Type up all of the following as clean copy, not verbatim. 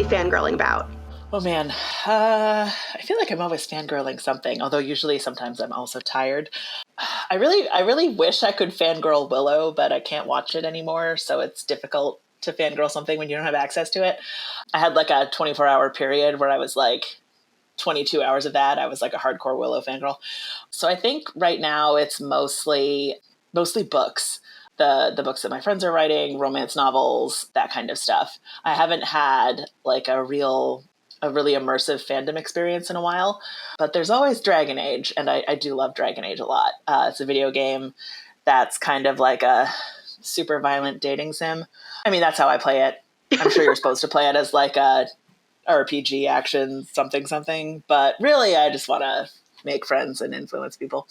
currently fangirling about? Oh man, I feel like I'm always fangirling something, although usually sometimes I'm also tired. I really wish I could fangirl Willow, but I can't watch it anymore, so it's difficult to fangirl something when you don't have access to it. I had like a 24-hour period where I was like 22 hours of that. I was like a hardcore Willow fangirl. So I think right now it's mostly books. The books that my friends are writing, romance novels, that kind of stuff. I haven't had like a really immersive fandom experience in a while, but there's always Dragon Age, and I do love Dragon Age a lot. It's a video game that's kind of like a super violent dating sim. I mean, that's how I play it. I'm sure you're supposed to play it as like a RPG action something, but really I just want to make friends and influence people.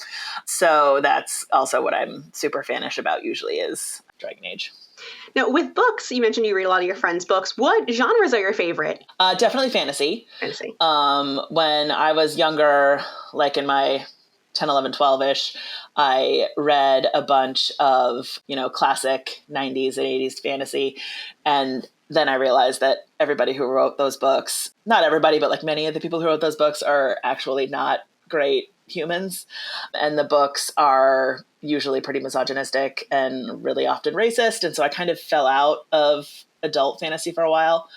So that's also what I'm super fanish about usually is Dragon Age. Now, with books, you mentioned you read a lot of your friends' books. What genres are your favorite? Definitely fantasy. Fantasy. When I was younger, like in my 10, 11, 12-ish, I read a bunch of, classic 90s and 80s fantasy. And then I realized that everybody who wrote those books, not everybody, but like many of the people who wrote those books are actually not great humans. And the books are usually pretty misogynistic and really often racist. And so I kind of fell out of adult fantasy for a while.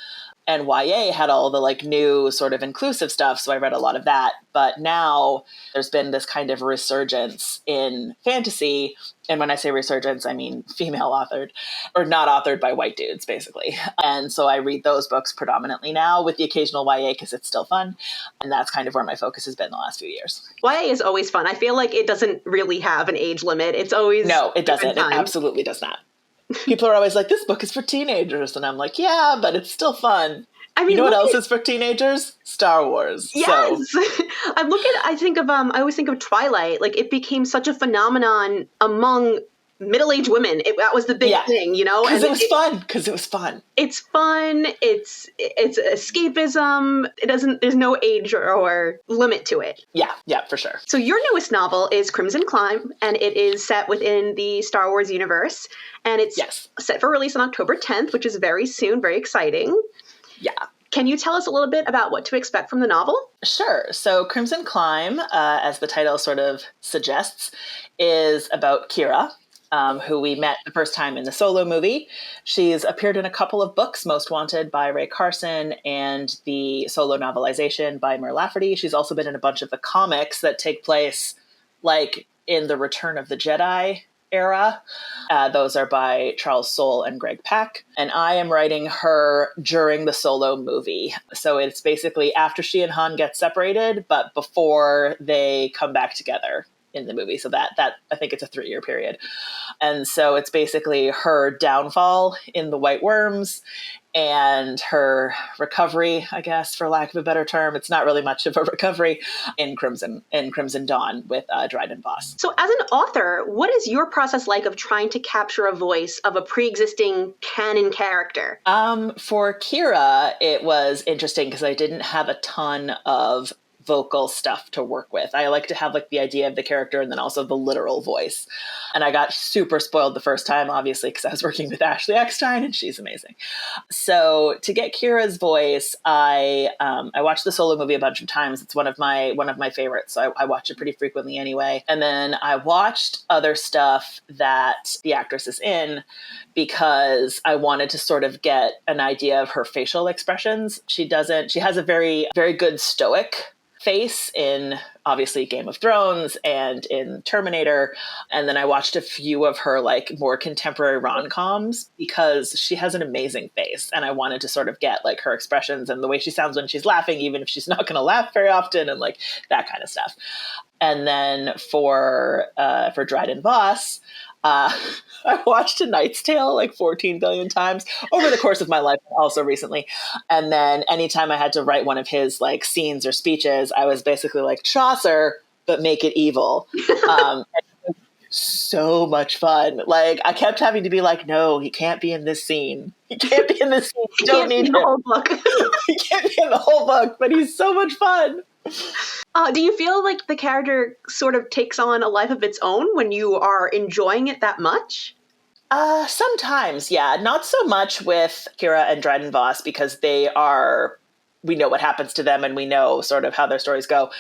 And YA had all the like new sort of inclusive stuff. So I read a lot of that. But now there's been this kind of resurgence in fantasy. And when I say resurgence, I mean female authored or not authored by white dudes, basically. And so I read those books predominantly now with the occasional YA because it's still fun. And that's kind of where my focus has been the last few years. YA is always fun. I feel like it doesn't really have an age limit. It's always... No, it doesn't. It absolutely does not. People are always like, this book is for teenagers. And I'm like, yeah, but it's still fun. I mean, you know what else is for teenagers? Star Wars. Yes. So. I always think of Twilight. Like, it became such a phenomenon among middle-aged women. That was the big thing, Because it was fun. It's fun. It's escapism. There's no age or limit to it. Yeah, for sure. So your newest novel is Crimson Climb, and it is set within the Star Wars universe. And it's set for release on October 10th, which is very soon, very exciting. Yeah. Can you tell us a little bit about what to expect from the novel? Sure. So Crimson Climb, as the title sort of suggests, is about Kira, who we met the first time in the Solo movie. She's appeared in a couple of books, Most Wanted by Ray Carson and the Solo novelization by Mur Lafferty. She's also been in a bunch of the comics that take place like in the Return of the Jedi era. Those are by Charles Soule and Greg Pak. And I am writing her during the Solo movie. So it's basically after she and Han get separated, but before they come back together in the movie. So that I think it's a 3-year period. And so it's basically her downfall in the White Worms and her recovery, I guess, for lack of a better term. It's not really much of a recovery in Crimson Dawn with Dryden Voss. So as an author, what is your process like of trying to capture a voice of a pre-existing canon character? For Kira, it was interesting because I didn't have a ton of vocal stuff to work with. I like to have like the idea of the character and then also the literal voice. And I got super spoiled the first time, obviously, because I was working with Ashley Eckstein and she's amazing. So to get Kira's voice, I watched the Solo movie a bunch of times. It's one of my favorites. So I watch it pretty frequently anyway. And then I watched other stuff that the actress is in because I wanted to sort of get an idea of her facial expressions. She has a very, very good stoic face in obviously Game of Thrones and in Terminator. And then I watched a few of her like more contemporary rom-coms because she has an amazing face. And I wanted to sort of get like her expressions and the way she sounds when she's laughing, even if she's not going to laugh very often and like that kind of stuff. And then for Dryden Voss, I watched A Knight's Tale like 14 billion times over the course of my life, also recently. And then anytime I had to write one of his like scenes or speeches, I was basically like Chaucer, but make it evil. So much fun. Like I kept having to be like, no, he can't be in this scene. He can't be in this scene. You don't need him. The whole book. He can't be in the whole book, but he's so much fun. Do you feel like the character sort of takes on a life of its own when you are enjoying it that much? Sometimes, yeah. Not so much with Kira and Dryden Voss because we know what happens to them and we know sort of how their stories go.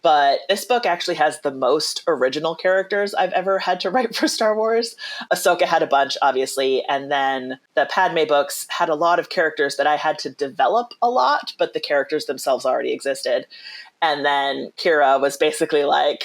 But this book actually has the most original characters I've ever had to write for Star Wars. Ahsoka had a bunch, obviously. And then the Padme books had a lot of characters that I had to develop a lot, but the characters themselves already existed. And then Kira was basically like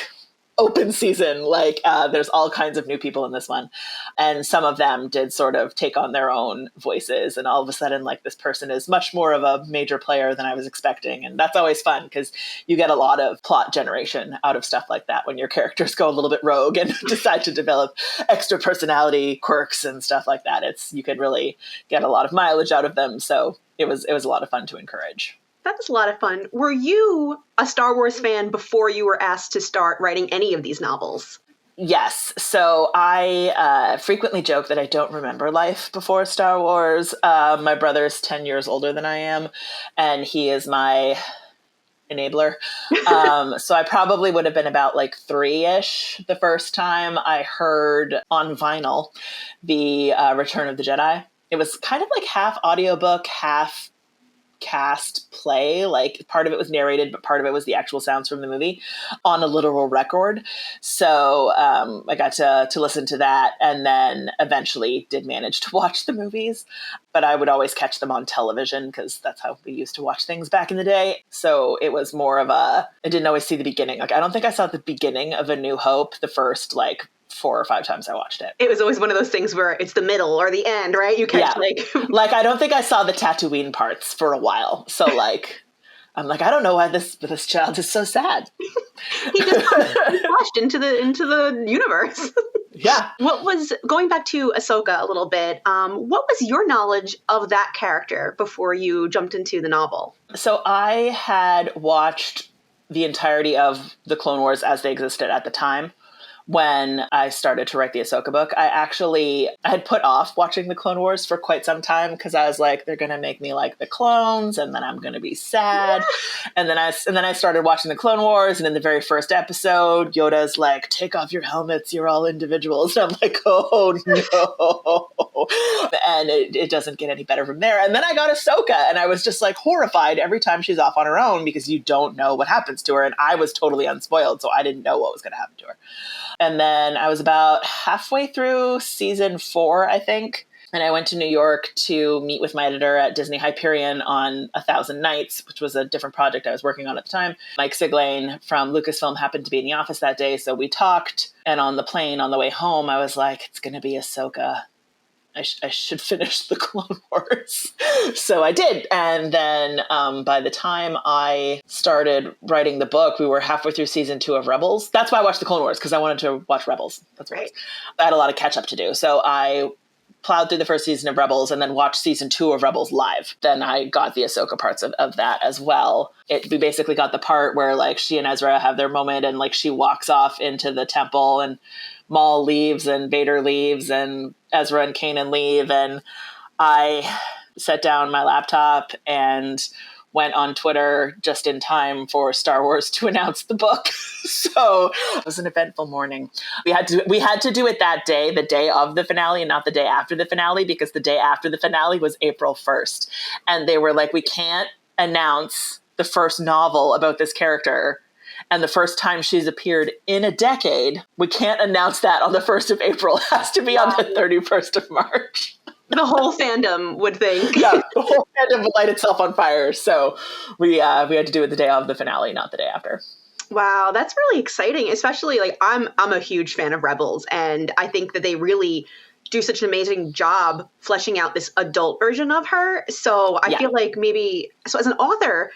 open season. Like there's all kinds of new people in this one. And some of them did sort of take on their own voices. And all of a sudden, like, this person is much more of a major player than I was expecting. And that's always fun because you get a lot of plot generation out of stuff like that when your characters go a little bit rogue and decide to develop extra personality quirks and stuff like that. You can really get a lot of mileage out of them. So it was a lot of fun to encourage. That was a lot of fun. Were you a Star Wars fan before you were asked to start writing any of these novels? Yes. So I frequently joke that I don't remember life before Star Wars. My brother's 10 years older than I am, and he is my enabler. So I probably would have been about like 3-ish the first time I heard on vinyl the Return of the Jedi. It was kind of like half audiobook, half cast play. Like part of it was narrated, but part of it was the actual sounds from the movie on a literal record. So I got to listen to that, and then eventually did manage to watch the movies. But I would always catch them on television because that's how we used to watch things back in the day. So it was more of I didn't always see the beginning. Like I don't think I saw the beginning of A New Hope the first like 4 or 5 times I watched it. It was always one of those things where it's the middle or the end, right? You catch like I don't think I saw the Tatooine parts for a while. So like I'm like, I don't know why this child is so sad. He just flashed into the universe. Yeah. What was, going back to Ahsoka a little bit, what was your knowledge of that character before you jumped into the novel? So I had watched the entirety of the Clone Wars as they existed at the time. When I started to write the Ahsoka book, I had put off watching the Clone Wars for quite some time because I was like, they're going to make me like the clones and then I'm going to be sad. and then I started watching the Clone Wars, and in the very first episode, Yoda's like, take off your helmets, you're all individuals. And I'm like, oh no. And it doesn't get any better from there. And then I got Ahsoka, and I was just like horrified every time she's off on her own because you don't know what happens to her. And I was totally unspoiled, so I didn't know what was going to happen to her. And then I was about halfway through season 4, I think. And I went to New York to meet with my editor at Disney Hyperion on 1,000 Nights, which was a different project I was working on at the time. Mike Siglane from Lucasfilm happened to be in the office that day, so we talked. And on the plane on the way home, I was like, it's going to be Ahsoka. I should finish the Clone Wars. So I did. And then by the time I started writing the book, we were halfway through season 2 of Rebels. That's why I watched the Clone Wars, because I wanted to watch Rebels. That's right. I had a lot of catch up to do. So I plowed through the first season of Rebels and then watched season 2 of Rebels live. Then I got the Ahsoka parts of that as well. We basically got the part where like she and Ezra have their moment and like she walks off into the temple and Maul leaves and Vader leaves and Ezra and Kanan leave. And I set down my laptop and went on Twitter just in time for Star Wars to announce the book. So it was an eventful morning. We had to do it that day, the day of the finale, and not the day after the finale, because the day after the finale was April 1st. And they were like, we can't announce the first novel about this character and the first time she's appeared in a decade. We can't announce that on the 1st of April. It has to be on the 31st of March. The whole fandom would think. Yeah, the whole fandom would light itself on fire. So we had to do it the day of the finale, not the day after. Wow, that's really exciting. Especially like I'm a huge fan of Rebels, and I think that they really do such an amazing job fleshing out this adult version of her. So I feel like so as an author,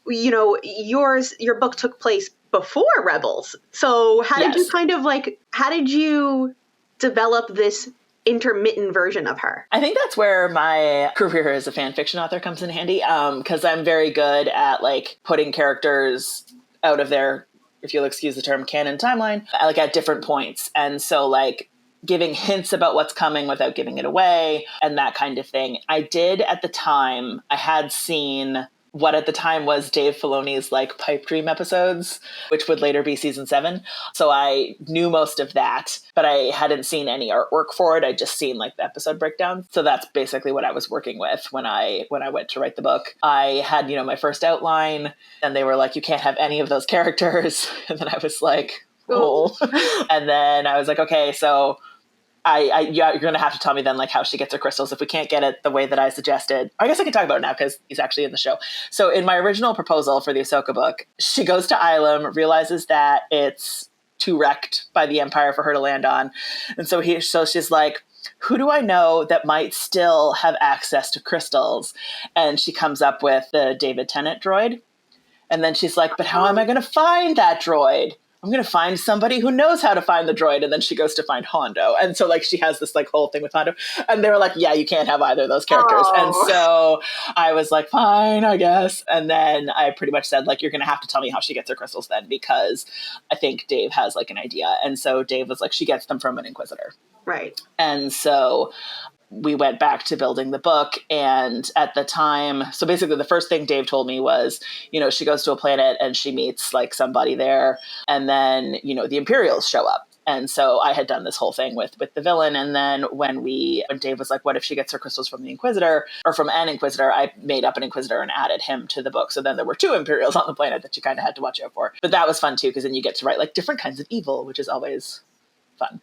you know, your book took place before Rebels. So how did you develop this intermittent version of her? I think that's where my career as a fan fiction author comes in handy, because I'm very good at like putting characters out of their, if you'll excuse the term, canon timeline, like at different points. And so like giving hints about what's coming without giving it away and that kind of thing. I did at the time, I had seen what at the time was Dave Filoni's like pipe dream episodes, which would later be season 7. So I knew most of that, but I hadn't seen any artwork for it. I'd just seen like the episode breakdown. So that's basically what I was working with when I went to write the book. I had, my first outline, and they were like, you can't have any of those characters. And then I was like, oh. And then I was like, okay, so you're going to have to tell me then like how she gets her crystals if we can't get it the way that I suggested. I guess I can talk about it now because he's actually in the show. So in my original proposal for the Ahsoka book, she goes to Ilum, realizes that it's too wrecked by the Empire for her to land on. And so she's like, who do I know that might still have access to crystals? And she comes up with the David Tennant droid. And then she's like, but how am I going to find that droid? I'm going to find somebody who knows how to find the droid. And then she goes to find Hondo. And so like she has this like whole thing with Hondo. And they were like, yeah, you can't have either of those characters. Oh. And so I was like, fine, I guess. And then I pretty much said like, you're going to have to tell me how she gets her crystals then, because I think Dave has like an idea. And so Dave was like, she gets them from an Inquisitor. Right. And so we went back to building the book. And at the time, so basically the first thing Dave told me was, she goes to a planet and she meets like somebody there. And then, the Imperials show up. And so I had done this whole thing with the villain. And then when Dave was like, what if she gets her crystals from the Inquisitor or from an Inquisitor? I made up an Inquisitor and added him to the book. So then there were 2 Imperials on the planet that you kind of had to watch out for. But that was fun too, because then you get to write like different kinds of evil, which is always fun.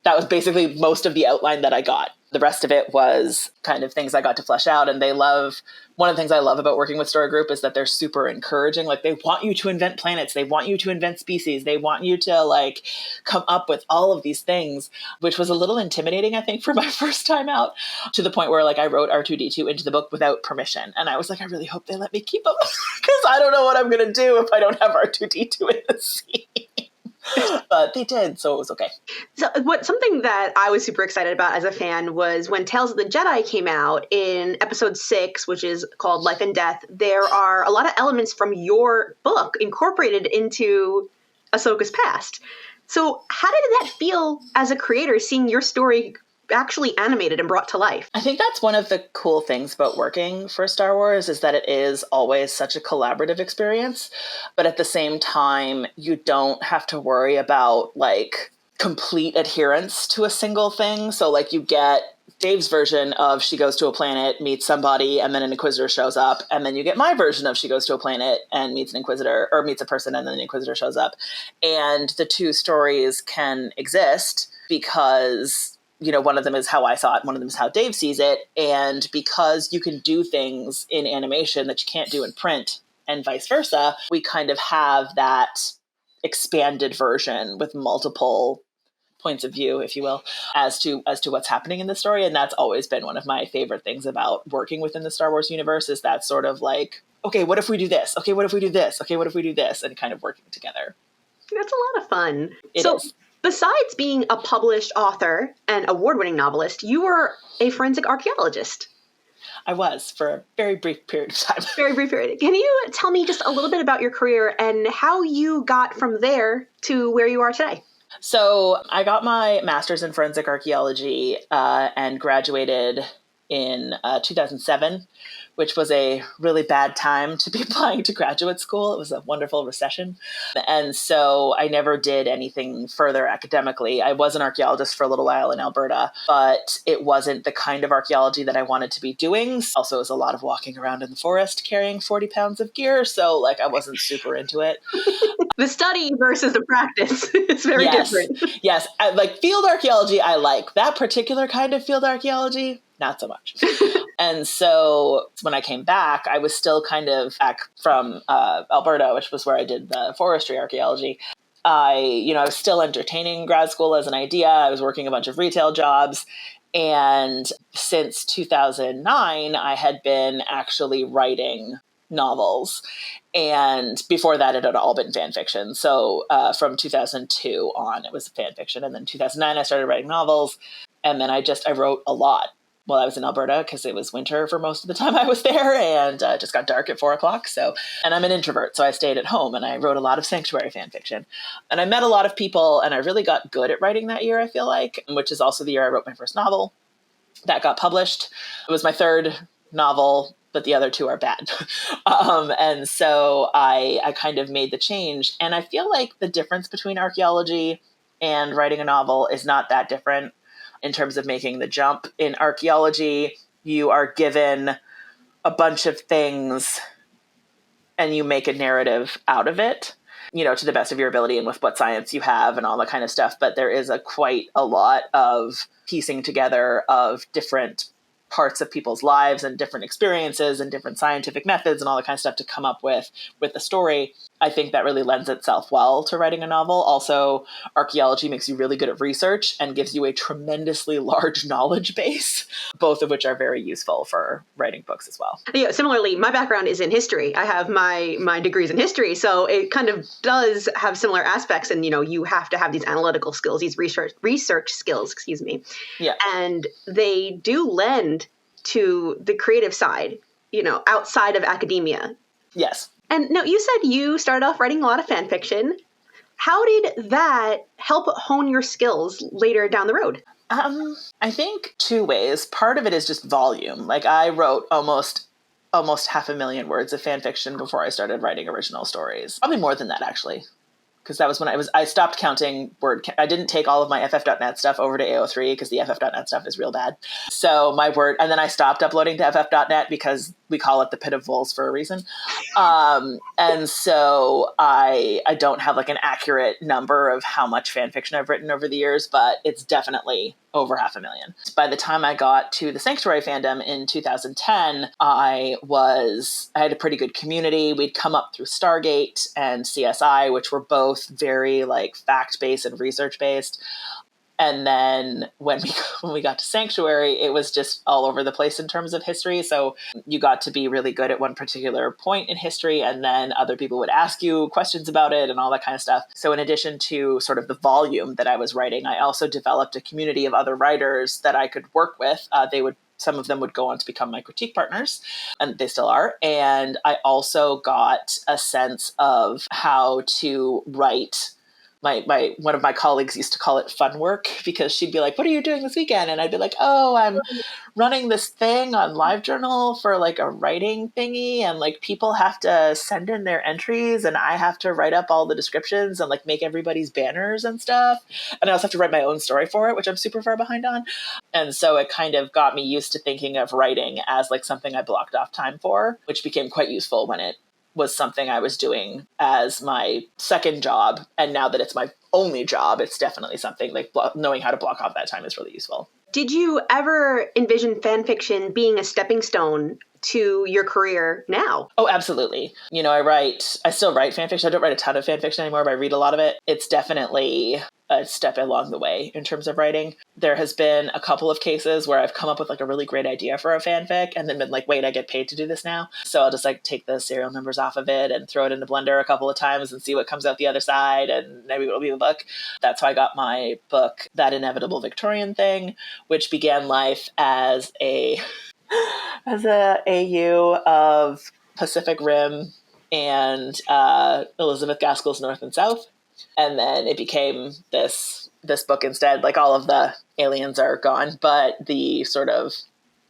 That was basically most of the outline that I got. The rest of it was kind of things I got to flesh out. And one of the things I love about working with Story Group is that they're super encouraging. Like they want you to invent planets. They want you to invent species. They want you to like come up with all of these things, which was a little intimidating, I think, for my first time out, to the point where like I wrote R2-D2 into the book without permission. And I was like, I really hope they let me keep them because I don't know what I'm going to do if I don't have R2-D2 in the scene. But they did, so it was okay. So something that I was super excited about as a fan was when Tales of the Jedi came out in episode 6, which is called Life and Death. There are a lot of elements from your book incorporated into Ahsoka's past. So how did that feel as a creator, seeing your story actually animated and brought to life? I think that's one of the cool things about working for Star Wars is that it is always such a collaborative experience. But at the same time, you don't have to worry about like complete adherence to a single thing. So like you get Dave's version of she goes to a planet, meets somebody, and then an Inquisitor shows up. And then you get my version of she goes to a planet and meets an Inquisitor or meets a person and then an Inquisitor shows up. And the 2 stories can exist because one of them is how I saw it, one of them is how Dave sees it. And because you can do things in animation that you can't do in print and vice versa, we kind of have that expanded version with multiple points of view, if you will, as to what's happening in the story. And that's always been one of my favorite things about working within the Star Wars universe is that sort of like, okay, what if we do this? Okay, what if we do this? Okay, what if we do this? And kind of working together. That's a lot of fun. It is. Besides being a published author and award-winning novelist, you were a forensic archaeologist. I was for a very brief period of time. Very brief period. Can you tell me just a little bit about your career and how you got from there to where you are today? So I got my master's in forensic archaeology and graduated in 2007, which was a really bad time to be applying to graduate school. It was a wonderful recession. And so I never did anything further academically. I was an archaeologist for a little while in Alberta, but it wasn't the kind of archaeology that I wanted to be doing. Also, it was a lot of walking around in the forest carrying 40 pounds of gear. So like I wasn't super into it. The study versus the practice is very different. Yes. Like field archaeology, I like. That particular kind of field archaeology, not so much. And so when I came back, I was still kind of back from Alberta, which was where I did the forestry archaeology. I was still entertaining grad school as an idea. I was working a bunch of retail jobs. And since 2009, I had been actually writing novels. And before that, it had all been fan fiction. So from 2002 on, it was fan fiction. And then 2009, I started writing novels. And then I wrote a lot while I was in Alberta because it was winter for most of the time I was there and it just got dark at 4:00. And I'm an introvert, so I stayed at home and I wrote a lot of Sanctuary fan fiction. And I met a lot of people and I really got good at writing that year, I feel like, which is also the year I wrote my first novel that got published. It was my third novel but the other two are bad. And so I kind of made the change. And I feel like the difference between archaeology and writing a novel is not that different in terms of making the jump. In archaeology, you are given a bunch of things and you make a narrative out of it, to the best of your ability and with what science you have and all that kind of stuff. But there is quite a lot of piecing together of different parts of people's lives and different experiences and different scientific methods and all that kind of stuff to come up with the story. I think that really lends itself well to writing a novel. Also, archaeology makes you really good at research and gives you a tremendously large knowledge base, both of which are very useful for writing books as well. Yeah, similarly, my background is in history. I have my degrees in history, so it kind of does have similar aspects. And, you have to have these analytical skills, these research skills, Yeah. And they do lend to the creative side, outside of academia. Yes. And now you said you started off writing a lot of fan fiction. How did that help hone your skills later down the road? I think two ways. Part of it is just volume. Like I wrote almost 500,000 words of fan fiction before I started writing original stories. Probably more than that, actually. Because that was when I stopped counting I didn't take all of my FF.net stuff over to AO3 because the FF.net stuff is real bad. So and then I stopped uploading to FF.net because we call it the pit of voles for a reason. And so I don't have like an accurate number of how much fan fiction I've written over the years, but it's definitely over 500,000. By the time I got to the Sanctuary fandom in 2010, I had a pretty good community. We'd come up through Stargate and CSI, which were both very like fact-based and research-based. And then when we got to Sanctuary, it was just all over the place in terms of history. So you got to be really good at one particular point in history, and then other people would ask you questions about it and all that kind of stuff. So in addition to sort of the volume that I was writing, I also developed a community of other writers that I could work with. Some of them would go on to become my critique partners, and they still are. And I also got a sense of how to write. One of my colleagues used to call it fun work because she'd be like, "What are you doing this weekend?" And I'd be like, "Oh, I'm running this thing on LiveJournal for like a writing thingy, and like people have to send in their entries and I have to write up all the descriptions and like make everybody's banners and stuff. And I also have to write my own story for it, which I'm super far behind on." And so it kind of got me used to thinking of writing as like something I blocked off time for, which became quite useful when it was something I was doing as my second job. And now that it's my only job, it's definitely something like knowing how to block off that time is really useful. Did you ever envision fan fiction being a stepping stone to your career now? Oh, absolutely. I still write fan fiction. I don't write a ton of fan fiction anymore, but I read a lot of it. It's definitely a step along the way in terms of writing. There has been a couple of cases where I've come up with like a really great idea for a fanfic and then been like, wait, I get paid to do this now. So I'll just like take the serial numbers off of it and throw it into Blender a couple of times and see what comes out the other side, and maybe it'll be a book. That's how I got my book, That Inevitable Victorian Thing, which began life as a AU of Pacific Rim and Elizabeth Gaskell's North and South. And then it became this book instead. Like all of the aliens are gone, but the sort of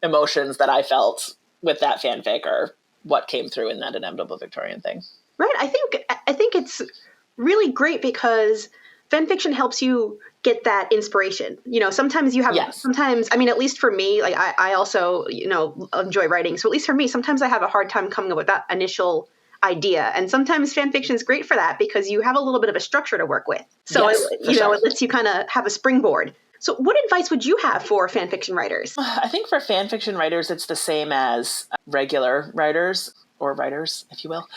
emotions that I felt with that fanfic are what came through in That Inevitable Victorian Thing. Right. I think it's really great because fan fiction helps you get that inspiration. Sometimes you have, yes. Sometimes, I mean, at least for me, like I also, enjoy writing. So at least for me, sometimes I have a hard time coming up with that initial idea. And sometimes fan fiction is great for that because you have a little bit of a structure to work with. So, yes, it lets you kind of have a springboard. So what advice would you have for fan fiction writers? I think for fan fiction writers, it's the same as regular writers, or writers, if you will,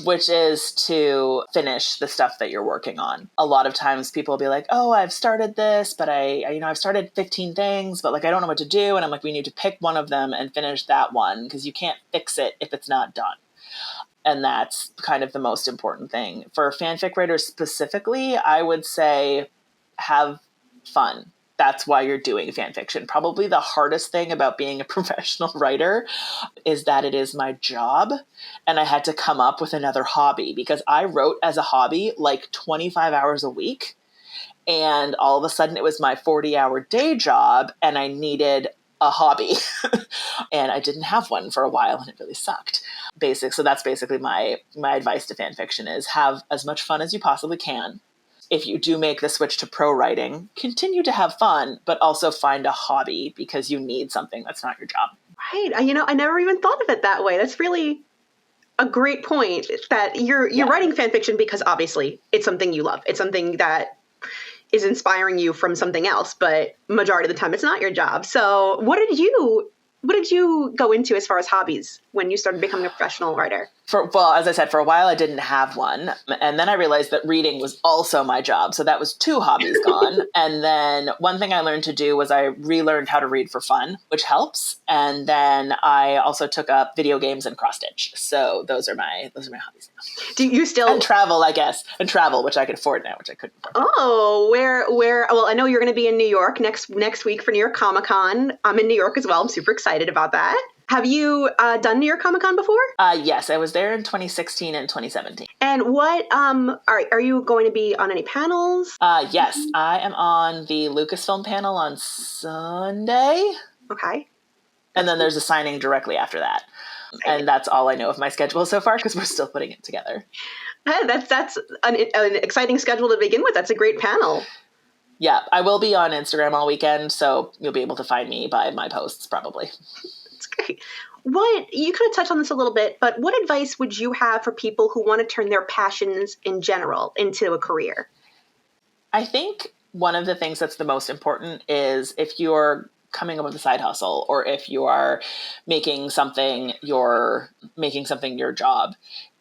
which is to finish the stuff that you're working on. A lot of times people will be like, oh, I've started this, but I've started 15 things, but like, I don't know what to do. And I'm like, we need to pick one of them and finish that one because you can't fix it if it's not done. And that's kind of the most important thing. For fanfic writers specifically, I would say have fun. That's why you're doing fan fiction. Probably the hardest thing about being a professional writer is that it is my job. And I had to come up with another hobby because I wrote as a hobby like 25 hours a week. And all of a sudden it was my 40-hour day job and I needed a hobby. And I didn't have one for a while and it really sucked. So that's basically my advice to fan fiction is have as much fun as you possibly can. If you do make the switch to pro writing, continue to have fun, but also find a hobby because you need something that's not your job. Right. I never even thought of it that way. That's really a great point that you're writing fan fiction because obviously it's something you love. It's something that is inspiring you from something else, but majority of the time it's not your job. So what did you go into as far as hobbies when you started becoming a professional writer? As I said, for a while I didn't have one. And then I realized that reading was also my job. So that was 2 hobbies gone. And then one thing I learned to do was I relearned how to read for fun, which helps. And then I also took up video games and cross stitch. So those are my hobbies now. Do you still... And travel, I guess. And travel, which I can afford now, which I couldn't afford. Oh, where well, I know you're going to be in New York next week for New York Comic Con. I'm in New York as well. I'm super excited about that. Have you done New York Comic Con before? Yes, I was there in 2016 and 2017. And what are you going to be on any panels? Yes, I am on the Lucasfilm panel on Sunday. Okay. And then there's a signing directly after that. And that's all I know of my schedule so far because we're still putting it together. That's an exciting schedule to begin with. That's a great panel. Yeah, I will be on Instagram all weekend, so you'll be able to find me by my posts probably. That's great. You kind of touched on this a little bit, but what advice would you have for people who want to turn their passions in general into a career? I think one of the things that's the most important is if you're coming up with a side hustle or if you are making something your job,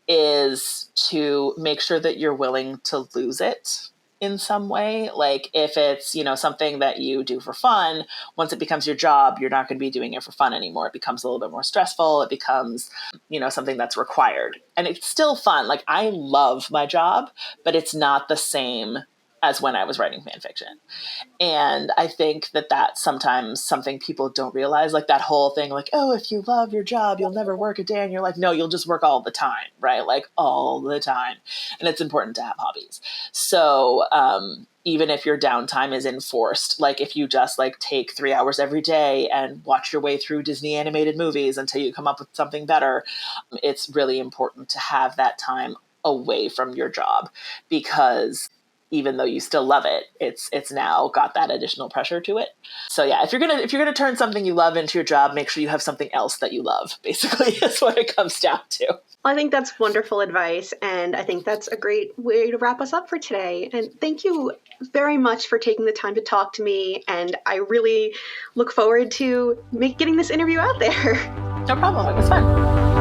is to make sure that you're willing to lose it in some way. Like if it's, something that you do for fun, once it becomes your job, you're not going to be doing it for fun anymore. It becomes a little bit more stressful. It becomes, something that's required. And it's still fun. Like I love my job, but it's not the same as when I was writing fan fiction. And I think that that's sometimes something people don't realize, like that whole thing, like, oh, if you love your job, you'll never work a day in your life. No, you'll just work all the time, right? Like all the time. And it's important to have hobbies. So even if your downtime is enforced, like if you just take 3 hours every day and watch your way through Disney animated movies until you come up with something better, it's really important to have that time away from your job because even though you still love it, it's now got that additional pressure to it. So yeah, if you're gonna turn something you love into your job, make sure you have something else that you love. Basically, is what it comes down to. I think that's wonderful advice, and I think that's a great way to wrap us up for today. And thank you very much for taking the time to talk to me, and I really look forward to getting this interview out there. No problem. It was fun.